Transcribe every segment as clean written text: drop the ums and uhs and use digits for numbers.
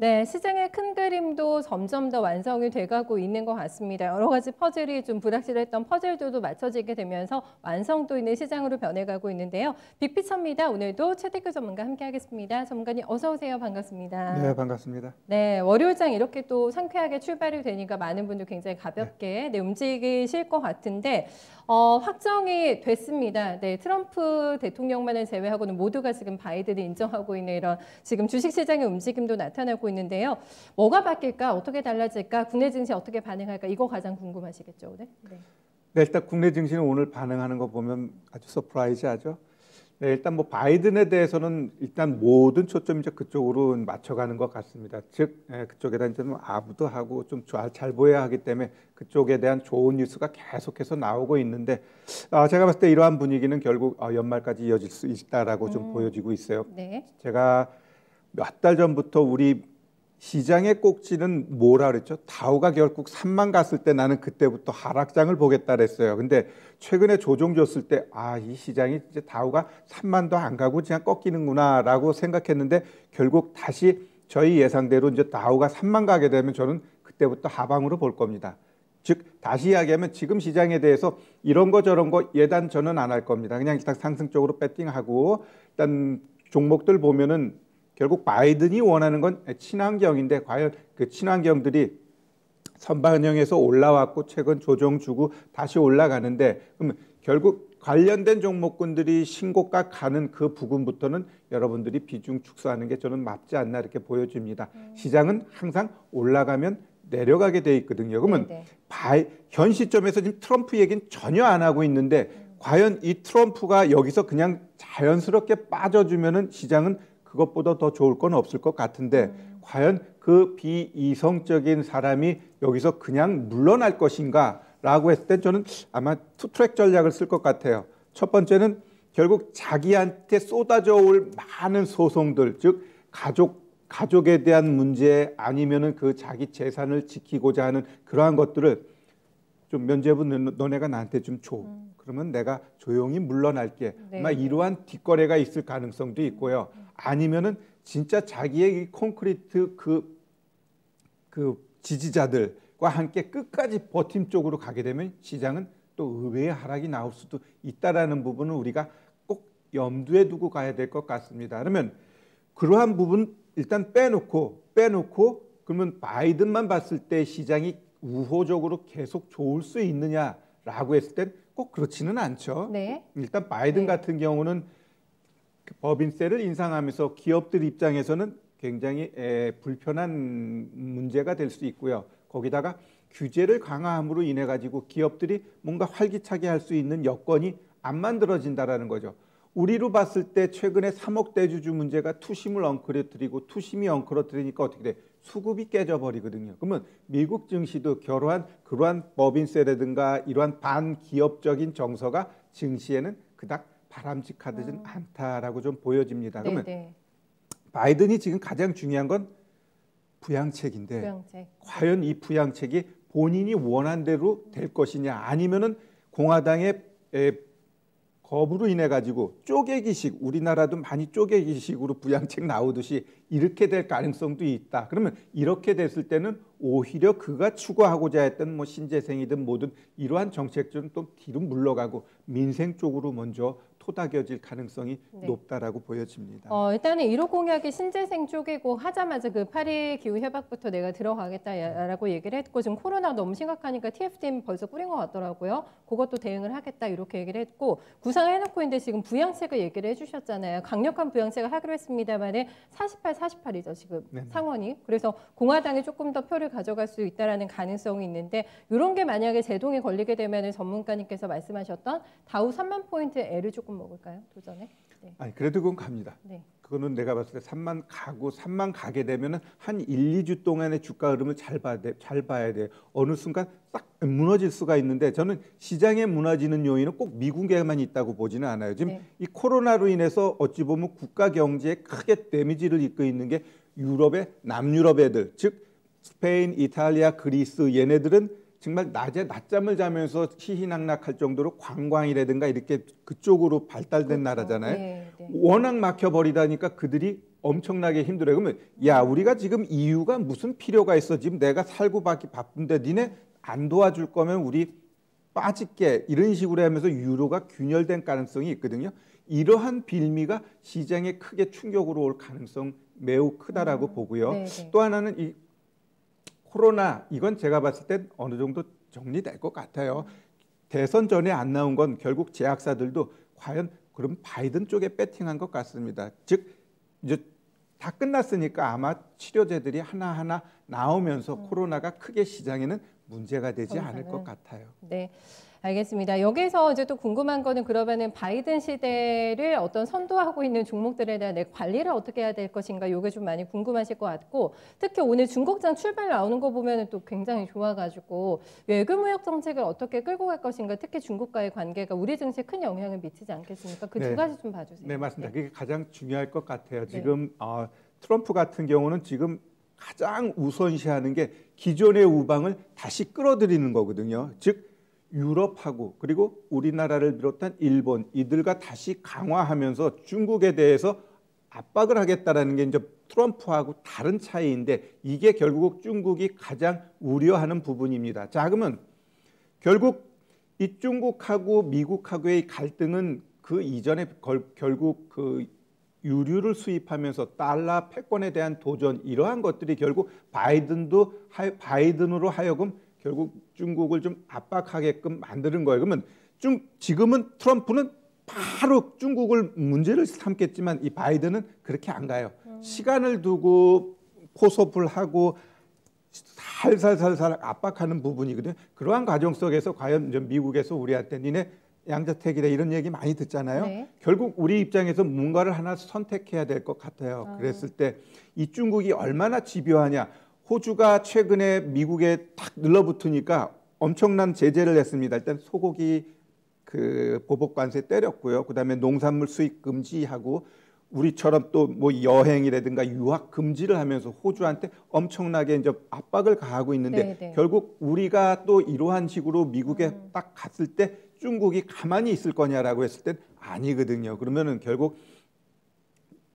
네, 시장의 큰 그림도 점점 더 완성이 돼가고 있는 것 같습니다. 여러 가지 퍼즐이 좀 불확실했던 퍼즐들도 맞춰지게 되면서 완성도 있는 시장으로 변해가고 있는데요. 빅피처입니다. 오늘도 최태규 전문가 함께하겠습니다. 전문가님 어서 오세요. 반갑습니다. 네, 반갑습니다. 네, 월요일장 이렇게 또 상쾌하게 출발이 되니까 많은 분들 굉장히 가볍게 움직이실 것 같은데 확정이 됐습니다. 네, 트럼프 대통령만을 제외하고는 모두가 지금 바이든을 인정하고 있는 이런 지금 주식시장의 움직임도 나타나고 있는데요. 뭐가 바뀔까? 어떻게 달라질까? 국내 증시 어떻게 반응할까? 이거 가장 궁금하시겠죠, 오늘? 네. 네, 일단 국내 증시는 오늘 반응하는 거 보면 아주 서프라이즈하죠. 네, 일단 뭐 바이든에 대해서는 일단 모든 초점이 이제 그쪽으로 맞춰가는 것 같습니다. 즉 그쪽에 대한 좀 아부도 하고 좀 잘 보여야 하기 때문에 그쪽에 대한 좋은 뉴스가 계속해서 나오고 있는데 제가 봤을 때 이러한 분위기는 결국 연말까지 이어질 수 있다라고 좀 보여지고 있어요. 네. 제가 몇 달 전부터 우리 시장의 꼭지는 뭐라 그랬죠? 다우가 결국 3만 갔을 때 나는 그때부터 하락장을 보겠다 그랬어요. 근데 최근에 조정 줬을 때 이 시장이 이제 다우가 3만도 안 가고 그냥 꺾이는구나라고 생각했는데 결국 다시 저희 예상대로 이제 다우가 3만 가게 되면 저는 그때부터 하방으로 볼 겁니다. 즉 다시 이야기하면 지금 시장에 대해서 이런 거 저런 거 예단 저는 안 할 겁니다. 그냥 일단 상승적으로 배팅하고 일단 종목들 보면은 결국 바이든이 원하는 건 친환경인데 과연 그 친환경들이 선반영해서 올라왔고 최근 조정 주고 다시 올라가는데 그러면 결국 관련된 종목군들이 신고가 가는 그 부분부터는 여러분들이 비중 축소하는 게 저는 맞지 않나 이렇게 보여집니다. 시장은 항상 올라가면 내려가게 돼 있거든요. 그러면 현 시점에서 지금 트럼프 얘기는 전혀 안 하고 있는데 과연 이 트럼프가 여기서 그냥 자연스럽게 빠져주면은 시장은 그것보다 더 좋을 건 없을 것 같은데 과연 그 비이성적인 사람이 여기서 그냥 물러날 것인가 라고 했을 때 저는 아마 투트랙 전략을 쓸 것 같아요. 첫 번째는 결국 자기한테 쏟아져 올 많은 소송들, 즉 가족에 대한 문제 아니면은 그 자기 재산을 지키고자 하는 그러한 것들을 좀 면죄부 너네가 나한테 좀 줘. 그러면 내가 조용히 물러날게. 아마 이러한 뒷거래가 있을 가능성도 있고요. 아니면은 진짜 자기의 이 콘크리트 그 지지자들과 함께 끝까지 버팀 쪽으로 가게 되면 시장은 또 의외의 하락이 나올 수도 있다라는 부분은 우리가 꼭 염두에 두고 가야 될 것 같습니다. 그러면 그러한 부분 일단 빼놓고 그러면 바이든만 봤을 때 시장이 우호적으로 계속 좋을 수 있느냐라고 했을 땐 꼭 그렇지는 않죠. 네. 일단 바이든 같은 경우는 법인세를 인상하면서 기업들 입장에서는 굉장히 불편한 문제가 될 수 있고요. 거기다가 규제를 강화함으로 인해 가지고 기업들이 뭔가 활기차게 할 수 있는 여건이 안 만들어진다라는 거죠. 우리로 봤을 때 최근에 3억 대주주 문제가 투심을 엉클어뜨리고 투심이 엉클어뜨리니까 어떻게 돼? 수급이 깨져버리거든요. 그러면 미국 증시도 그러한 법인세라든가 이러한 반기업적인 정서가 증시에는 그닥 바람직하지는 않다라고 좀 보여집니다. 그러면 바이든이 지금 가장 중요한 건 부양책인데 과연 이 부양책이 본인이 원한 대로 될 것이냐 아니면은 공화당의 거부로 인해 가지고 쪼개기식 우리나라도 많이 쪼개기식으로 부양책 나오듯이 이렇게 될 가능성도 있다. 그러면 이렇게 됐을 때는 오히려 그가 추구하고자 했던 뭐 신재생이든 뭐든 이러한 정책들은 또 뒤로 물러가고 민생 쪽으로 먼저 토닥여질 가능성이 높다라고 보여집니다. 일단은 1호 공약이 신재생 쪽이고 하자마자 그 파리 기후 협약부터 내가 들어가겠다라고 얘기를 했고 지금 코로나 너무 심각하니까 TF팀 벌써 꾸린 것 같더라고요. 그것도 대응을 하겠다 이렇게 얘기를 했고 구상을 해놓고 있는데 지금 부양책을 얘기를 해주셨잖아요. 강력한 부양책을 하기로 했습니다만은 48, 48이죠 지금 상원이. 그래서 공화당이 조금 더 표를 가져갈 수 있다라는 가능성이 있는데 이런 게 만약에 제동에 걸리게 되면 전문가님께서 말씀하셨던 다우 3만 포인트 L을 조금 먹을까요? 도전에? 네. 아니 그래도 그건 갑니다. 그거는 내가 봤을 때 3만 가게 되면은 한 1, 2주 동안의 주가 흐름을 잘 봐야 돼. 어느 순간 딱 무너질 수가 있는데 저는 시장에 무너지는 요인은 꼭 미국에만 있다고 보지는 않아요. 지금 이 코로나로 인해서 어찌 보면 국가 경제에 크게 데미지를 입고 있는 게 유럽의 남유럽 애들, 즉 스페인, 이탈리아, 그리스 얘네들은 정말 낮에 낮잠을 자면서 희희낙낙할 정도로 관광이라든가 이렇게 그쪽으로 발달된 나라잖아요. 워낙 막혀버리다니까 그들이 엄청나게 힘들어요. 그러면 야 우리가 지금 EU가 무슨 필요가 있어? 지금 내가 살고 받기 바쁜데 니네 안 도와줄 거면 우리 빠질게 이런 식으로 하면서 유로가 균열된 가능성이 있거든요. 이러한 빌미가 시장에 크게 충격으로 올 가능성 매우 크다라고 보고요. 네네. 또 하나는 이 코로나 이건 제가 봤을 때 어느 정도 정리될 것 같아요. 대선 전에 안 나온 건 결국 제약사들도 과연 그럼 바이든 쪽에 배팅한 것 같습니다. 즉 이제 다 끝났으니까 아마 치료제들이 하나하나 나오면서 코로나가 크게 시장에는 문제가 되지 않을 것 같아요. 네. 알겠습니다. 여기서 이제 또 궁금한 거는 그러면은 바이든 시대를 어떤 선도하고 있는 종목들에 대한 내 관리를 어떻게 해야 될 것인가 이게 좀 많이 궁금하실 것 같고 특히 오늘 중국장 출발 나오는 거 보면은 또 굉장히 좋아가지고 외교무역 정책을 어떻게 끌고 갈 것인가 특히 중국과의 관계가 우리 증시에 큰 영향을 미치지 않겠습니까? 그 두 가지 좀 봐주세요. 네, 맞습니다. 그게 가장 중요할 것 같아요. 지금 트럼프 같은 경우는 지금 가장 우선시하는 게 기존의 우방을 다시 끌어들이는 거거든요. 즉 유럽하고 그리고 우리나라를 비롯한 일본 이들과 다시 강화하면서 중국에 대해서 압박을 하겠다라는 게 이제 트럼프하고 다른 차이인데 이게 결국 중국이 가장 우려하는 부분입니다. 자, 그러면 결국 이 중국하고 미국하고의 갈등은 그 이전에 결국 그 유류를 수입하면서 달러 패권에 대한 도전 이러한 것들이 결국 바이든으로 하여금 결국 중국을 좀 압박하게끔 만드는 거예요. 그러면 지금은 트럼프는 바로 중국을 문제를 삼겠지만 이 바이든은 그렇게 안 가요. 시간을 두고 포섭을 하고 살살살살 압박하는 부분이거든요. 그러한 과정 속에서 과연 미국에서 우리한테 니네 양자택일에 이런 얘기 많이 듣잖아요. 네. 결국 우리 입장에서 뭔가를 하나 선택해야 될 것 같아요. 그랬을 때 이 중국이 얼마나 집요하냐. 호주가 최근에 미국에 탁 늘러붙으니까 엄청난 제재를 했습니다. 일단 소고기 그 보복 관세 때렸고요. 그다음에 농산물 수입 금지하고 우리처럼 또 뭐 여행이라든가 유학 금지를 하면서 호주한테 엄청나게 이제 압박을 가하고 있는데 네네. 결국 우리가 또 이러한 식으로 미국에 딱 갔을 때 중국이 가만히 있을 거냐라고 했을 땐 아니거든요. 그러면은 결국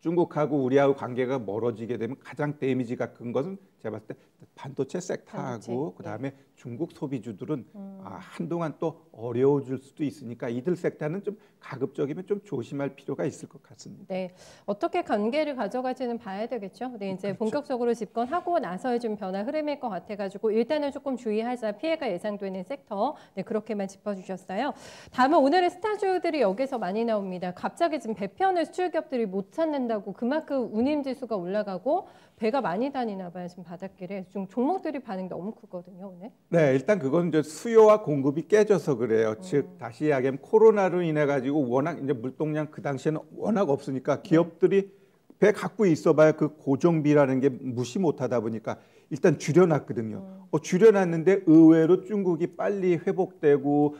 중국하고 우리하고 관계가 멀어지게 되면 가장 데미지가 큰 것은 제가 봤을 때 반도체 섹터하고 그다음에 중국 소비주들은 한동안 또 어려워질 수도 있으니까 이들 섹터는 좀 가급적이면 좀 조심할 필요가 있을 것 같습니다. 네, 어떻게 관계를 가져갈지는 봐야 되겠죠. 네, 이제 본격적으로 집권하고 나서의 좀 변화 흐름일 것 같아가지고 일단은 조금 주의하자 피해가 예상되는 섹터. 네, 그렇게만 짚어주셨어요. 다음은 오늘의 스타주들이 여기서 많이 나옵니다. 갑자기 지금 배편을 수출기업들이 못 찾는다고 그만큼 운임지수가 올라가고 배가 많이 다니나 봐요. 지금 바닷길에 좀 종목들이 반응이 너무 크거든요, 오늘. 네, 일단 그건 이제 수요와 공급이 깨져서 그래요. 즉 다시 이야기하면 코로나로 인해 가지고 워낙 이제 물동량 그 당시에는 워낙 없으니까 기업들이 배 갖고 있어봐야 그 고정비라는 게 무시 못하다 보니까 일단 줄여놨거든요. 줄여놨는데 의외로 중국이 빨리 회복되고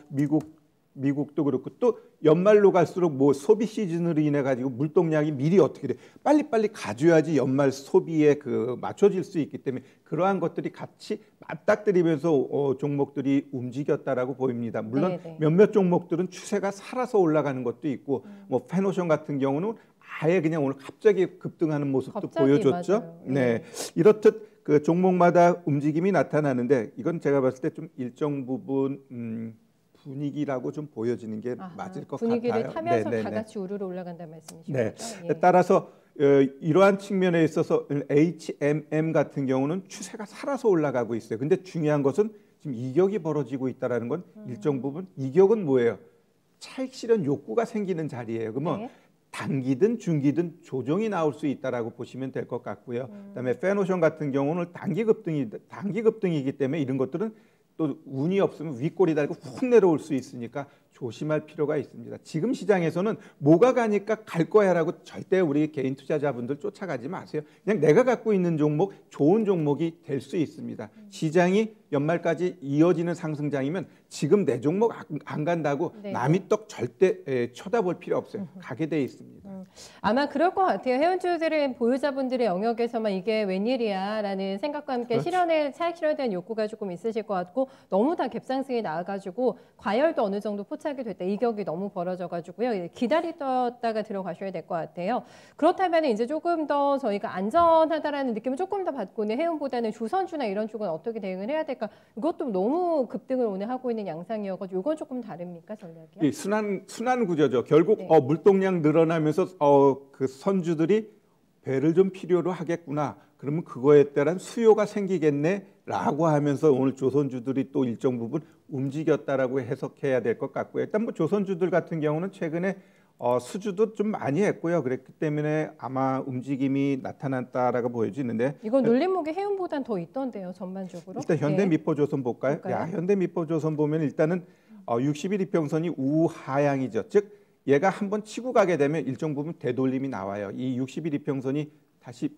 미국도 그렇고 또 연말로 갈수록 뭐 소비 시즌으로 인해 가지고 물동량이 미리 어떻게 돼 빨리빨리 가져야지 연말 소비에 그 맞춰질 수 있기 때문에 그러한 것들이 같이 맞닥뜨리면서 종목들이 움직였다라고 보입니다. 물론 네네. 몇몇 종목들은 추세가 살아서 올라가는 것도 있고 뭐 페노션 같은 경우는 아예 그냥 오늘 갑자기 급등하는 모습도 보여줬죠. 맞아요. 네, 이렇듯 그 종목마다 움직임이 나타나는데 이건 제가 봤을 때 좀 일정 부분 분위기라고 좀 보여지는 게 맞을 것 분위기를 같아요. 타면서 네네네. 다 같이 우르르 올라간다는 말씀이시죠? 네. 예. 따라서 이러한 측면에 있어서 HMM 같은 경우는 추세가 살아서 올라가고 있어요. 근데 중요한 것은 지금 이격이 벌어지고 있다는 건 일정 부분 이격은 뭐예요? 차익 실현 욕구가 생기는 자리예요. 그러면 네. 단기든 중기든 조정이 나올 수 있다라고 보시면 될 것 같고요. 그다음에 페노션 같은 경우는 단기 급등이기 때문에 이런 것들은 또 운이 없으면 윗골이 달고 훅 내려올 수 있으니까 조심할 필요가 있습니다. 지금 시장에서는 뭐가 가니까 갈 거야라고 절대 우리 개인 투자자분들 쫓아가지 마세요. 그냥 내가 갖고 있는 종목, 좋은 종목이 될 수 있습니다. 시장이 연말까지 이어지는 상승장이면 지금 내 종목 안 간다고 네. 남이 떡 절대 쳐다볼 필요 없어요. 가게 돼 있습니다. 아마 그럴 것 같아요. 해운주들은 보유자분들의 영역에서만 이게 웬일이야라는 생각과 함께 그렇죠. 차익 실현에 대한 욕구가 조금 있으실 것 같고 너무 다 갭상승이 나와가지고 과열도 어느 정도 포착이 됐다. 이격이 너무 벌어져가지고요. 기다리다가 들어가셔야 될 것 같아요. 그렇다면 이제 조금 더 저희가 안전하다라는 느낌을 조금 더 받고는 해운보다는 조선주나 이런 쪽은 어떻게 대응을 해야 될까? 이것도 너무 급등을 오늘 하고 있는 양상이어가지고 이건 조금 다릅니까 전략이요? 이 순환 구조죠. 결국 네. 물동량 늘어나면서 그 선주들이 배를 좀 필요로 하겠구나. 그러면 그거에 따른 수요가 생기겠네라고 하면서 오늘 조선주들이 또 일정 부분 움직였다라고 해석해야 될 것 같고요. 일단 뭐 조선주들 같은 경우는 최근에 수주도 좀 많이 했고요. 그랬기 때문에 아마 움직임이 나타났다라고 보여지는데 이건 눌림목이 해운보단 더 있던데요, 전반적으로. 일단 현대미포조선 볼까요? 볼까요? 현대미포조선 보면 일단은 60일 이평선이 우하향이죠. 즉 얘가 한번 치고 가게 되면 일정 부분 되돌림이 나와요. 이 60일 이평선이 다시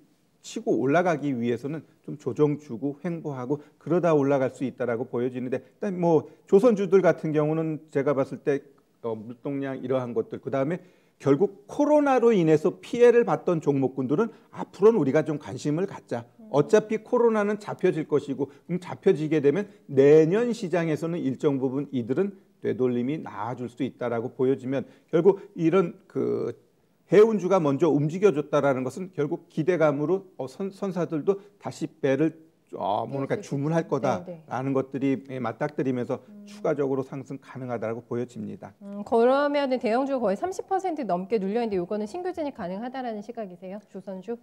치고 올라가기 위해서는 좀 조정 주고 횡보하고 그러다 올라갈 수 있다라고 보여지는데 일단 뭐 조선주들 같은 경우는 제가 봤을 때 물동량 이러한 것들 그다음에 결국 코로나로 인해서 피해를 봤던 종목군들은 앞으로는 우리가 좀 관심을 갖자. 어차피 코로나는 잡혀질 것이고 그럼 잡혀지게 되면 내년 시장에서는 일정 부분 이들은 되돌림이 나아질 수 있다라고 보여지면 결국 이런 그 해운주가 먼저 움직여줬다라는 것은 결국 기대감으로 선사들도 다시 배를 뭔가 주문할 거다라는 것들이 맞닥뜨리면서 추가적으로 상승 가능하다고 보여집니다. 그러면 대형주가 거의 30% 넘게 눌려있는데 이거는 신규 진입 가능하다라는 시각이세요? 조선주?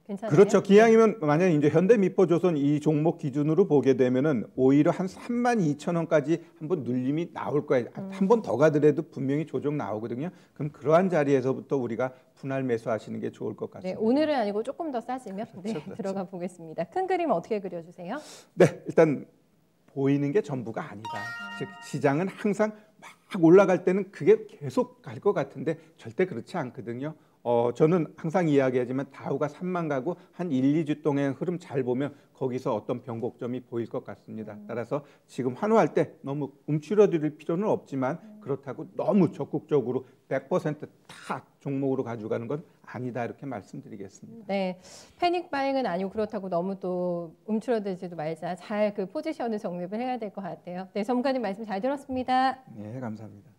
괜찮아요? 그렇죠. 기왕이면 만약에 이제 현대미포조선 이 종목 기준으로 보게 되면은 오히려 한 32,000원까지 한번 눌림이 나올 거예요. 한 번 더 가더라도 분명히 조정 나오거든요. 그럼 그러한 자리에서부터 우리가 분할 매수하시는 게 좋을 것 네, 같습니다. 오늘은 아니고 조금 더 싸지면 그렇죠. 들어가 보겠습니다. 큰 그림 어떻게 그려주세요? 네, 일단 보이는 게 전부가 아니다. 즉 시장은 항상 막 올라갈 때는 그게 계속 갈 것 같은데 절대 그렇지 않거든요. 저는 항상 이야기하지만 다우가 3만 가고 한 1, 2주 동안 흐름 잘 보면 거기서 어떤 변곡점이 보일 것 같습니다. 따라서 지금 환호할 때 너무 움츠러들 필요는 없지만 그렇다고 너무 적극적으로 100%다 종목으로 가져가는 건 아니다 이렇게 말씀드리겠습니다. 네, 패닉 바잉은 아니고 그렇다고 너무 또 움츠러들지도 말자. 잘 그 포지션을 정립을 해야 될 것 같아요. 네, 전문가님 말씀 잘 들었습니다. 네, 감사합니다.